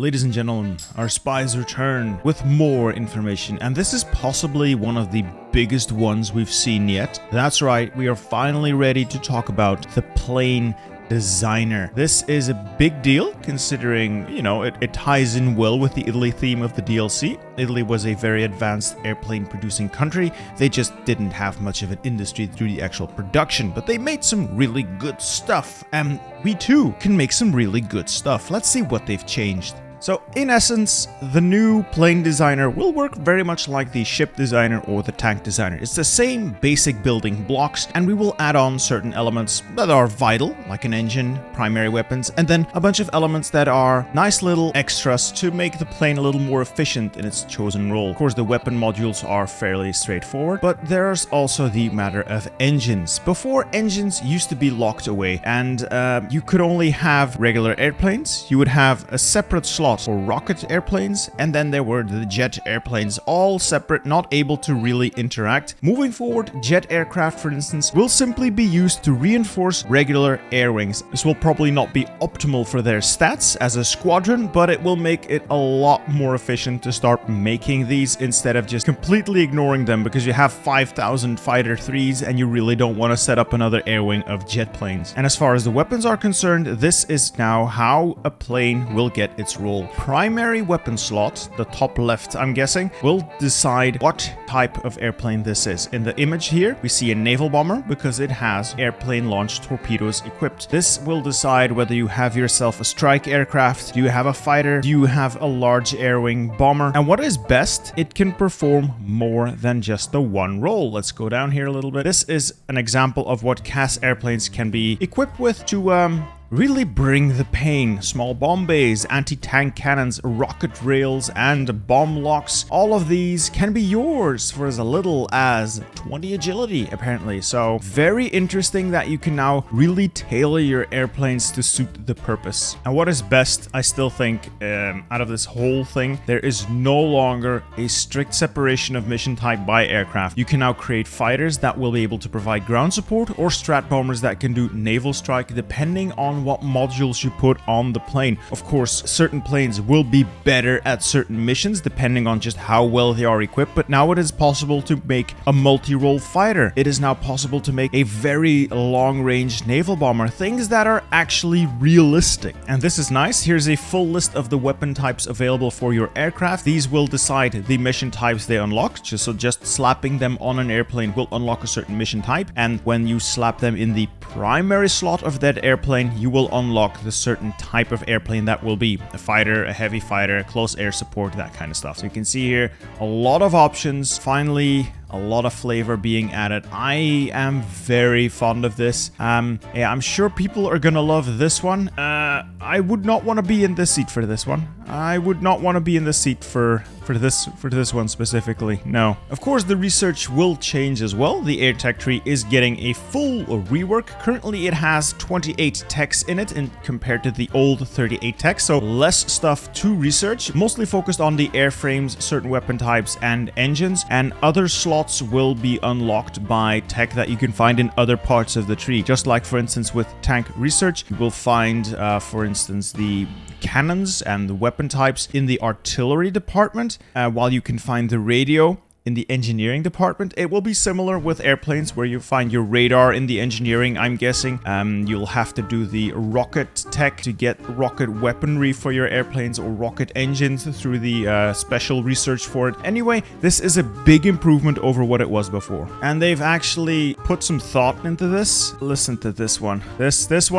Ladies and gentlemen, our spies return with more information, and this is possibly one of the biggest ones we've seen yet. That's right, we are finally ready to talk about the plane designer. This is a big deal considering, it ties in well with the Italy theme of the DLC. Italy was a very advanced airplane producing country. They just didn't have much of an industry through the actual production, but they made some really good stuff. And we too can make some really good stuff. Let's see what they've changed. So, in essence, the new plane designer will work very much like the ship designer or the tank designer. It's the same basic building blocks, and we will add on certain elements that are vital, like an engine, primary weapons, and then a bunch of elements that are nice little extras to make the plane a little more efficient in its chosen role. Of course, the weapon modules are fairly straightforward, but there's also the matter of engines. Before, engines used to be locked away, and you could only have regular airplanes. You would have a separate slot for rocket airplanes, and then there were the jet airplanes, all separate, not able to really interact. Moving forward, jet aircraft, for instance, will simply be used to reinforce regular air wings. This will probably not be optimal for their stats as a squadron, but it will make it a lot more efficient to start making these instead of just completely ignoring them, because you have 5,000 fighter 3s and you really don't want to set up another air wing of jet planes. And as far as the weapons are concerned, this is now how a plane will get its role. Primary weapon slot, the top left I'm guessing, will decide what type of airplane this is. In the image here, we see a naval bomber because it has airplane launched torpedoes equipped. This will decide whether you have yourself a strike aircraft, do you have a fighter, do you have a large air wing bomber, and what is best, it can perform more than just the one role. Let's go down here a little bit. This is an example of what CAS airplanes can be equipped with to really bring the pain. Small bomb bays, anti-tank cannons, rocket rails, and bomb locks. All of these can be yours for as little as 20 agility, apparently. So very interesting that you can now really tailor your airplanes to suit the purpose. And what is best, I still think, out of this whole thing, there is no longer a strict separation of mission type by aircraft. You can now create fighters that will be able to provide ground support, or strat bombers that can do naval strike, depending on what modules you put on the plane. Of course, certain planes will be better at certain missions depending on just how well they are equipped, but now it is possible to make a multi-role fighter. It is now possible to make a very long-range naval bomber, things that are actually realistic. And this is nice. Here's a full list of the weapon types available for your aircraft. These will decide the mission types they unlock. So just slapping them on an airplane will unlock a certain mission type, and when you slap them in the primary slot of that airplane, you will unlock the certain type of airplane that will be a fighter, a heavy fighter, close air support, that kind of stuff. So you can see here a lot of options. Finally, a lot of flavor being added. I am very fond of this. I'm sure people are gonna love this one. I would not want to be in this seat for this one. I would not want to be in the seat for this one specifically. No. Of course, the research will change as well. The AirTech tree is getting a full rework. Currently, it has 28 techs in it compared to the old 38 techs, so less stuff to research. Mostly focused on the airframes, certain weapon types, and engines, and other slots will be unlocked by tech that you can find in other parts of the tree. Just like, for instance, with tank research, you will find, for instance, the cannons and the weapon types in the artillery department, while you can find the radio in the engineering department. It will be similar with airplanes, where you find your radar in the engineering, I'm guessing. You'll have to do the rocket tech to get rocket weaponry for your airplanes, or rocket engines through the special research for it. Anyway, this is a big improvement over what it was before. And they've actually put some thought into this. Listen to this one. This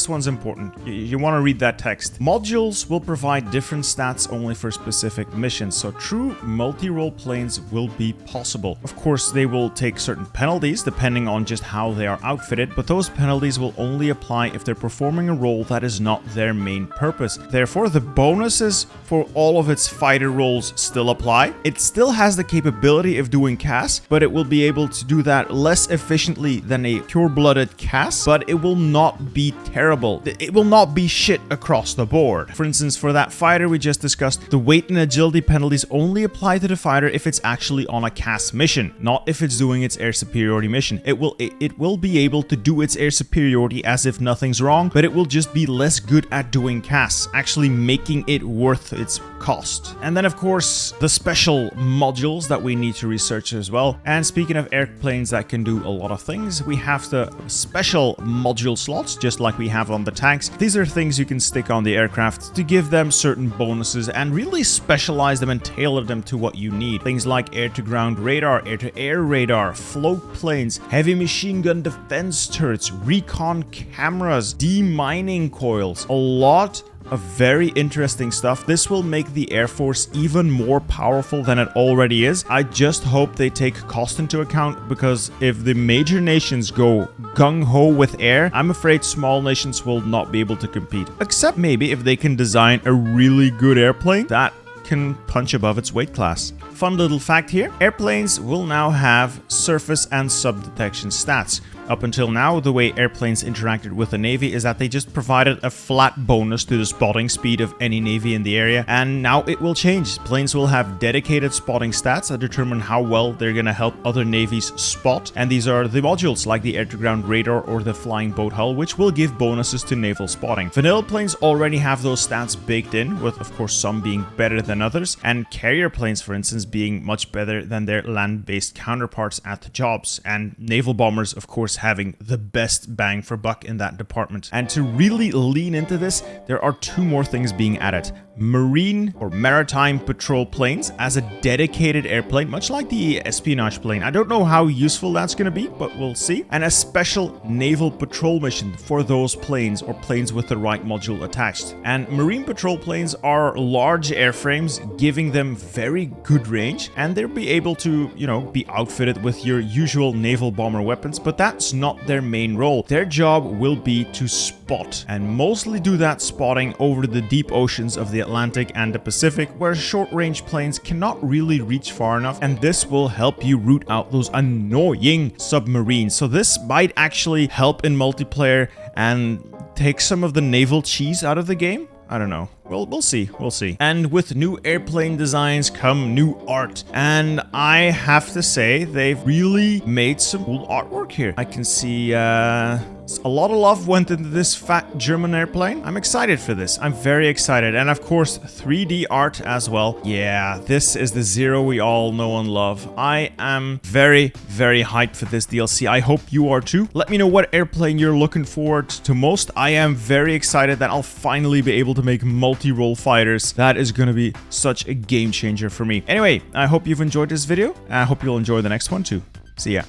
one's important. You want to read that text. Modules will provide different stats only for specific missions, so true multi-role planes will be possible. Of course, they will take certain penalties depending on just how they are outfitted, but those penalties will only apply if they're performing a role that is not their main purpose. Therefore, the bonuses for all of its fighter roles still apply. It still has the capability of doing CAS, but it will be able to do that less efficiently than a pure-blooded CAS, but it will not be terrible. It will not be shit across the board. For instance, for that fighter we just discussed, the weight and agility penalties only apply to the fighter if it's actually on a CAS mission, not if it's doing its air superiority mission. It will be able to do its air superiority as if nothing's wrong, but it will just be less good at doing CAS, actually making it worth its cost. And then of course the special modules that we need to research as well. And speaking of airplanes that can do a lot of things, we have the special module slots, just like we have on the tanks. These are things you can stick on the aircraft to give them certain bonuses and really specialize them and tailor them to what you need. Things like air-to-ground radar, air-to-air radar, float planes, heavy machine gun defense turrets, recon cameras, demining coils, a lot of very interesting stuff. This will make the Air Force even more powerful than it already is. I just hope they take cost into account, because if the major nations go gung-ho with air, I'm afraid small nations will not be able to compete. Except maybe if they can design a really good airplane that can punch above its weight class. Fun little fact here, airplanes will now have surface and sub-detection stats. Up until now, the way airplanes interacted with the Navy is that they just provided a flat bonus to the spotting speed of any Navy in the area, and now it will change. Planes will have dedicated spotting stats that determine how well they're gonna help other navies spot, and these are the modules like the air-to-ground radar or the flying boat hull, which will give bonuses to naval spotting. Vanilla planes already have those stats baked in, with of course some being better than others, and carrier planes, for instance, being much better than their land-based counterparts at the jobs, and naval bombers, of course, having the best bang for buck in that department. And to really lean into this, there are two more things being added. Marine or maritime patrol planes as a dedicated airplane, much like the espionage plane. I don't know how useful that's going to be, but we'll see. And a special naval patrol mission for those planes or planes with the right module attached. And marine patrol planes are large airframes, giving them very good range, and they'll be able to, be outfitted with your usual naval bomber weapons, but that's not their main role. Their job will be to spot, and mostly do that spotting over the deep oceans of the Atlantic and the Pacific, where short-range planes cannot really reach far enough, and this will help you root out those annoying submarines. So this might actually help in multiplayer and take some of the naval cheese out of the game. I don't know. Well, we'll see. We'll see. And with new airplane designs come new art. And I have to say, they've really made some cool artwork here. I can see a lot of love went into this fat German airplane. I'm excited for this. I'm very excited. And of course, 3D art as well. Yeah, this is the Zero we all know and love. I am very, very hyped for this DLC. I hope you are too. Let me know what airplane you're looking forward to most. I am very excited that I'll finally be able to make multi-role fighters. That is going to be such a game changer for me. Anyway, I hope you've enjoyed this video, and I hope you'll enjoy the next one too. See ya.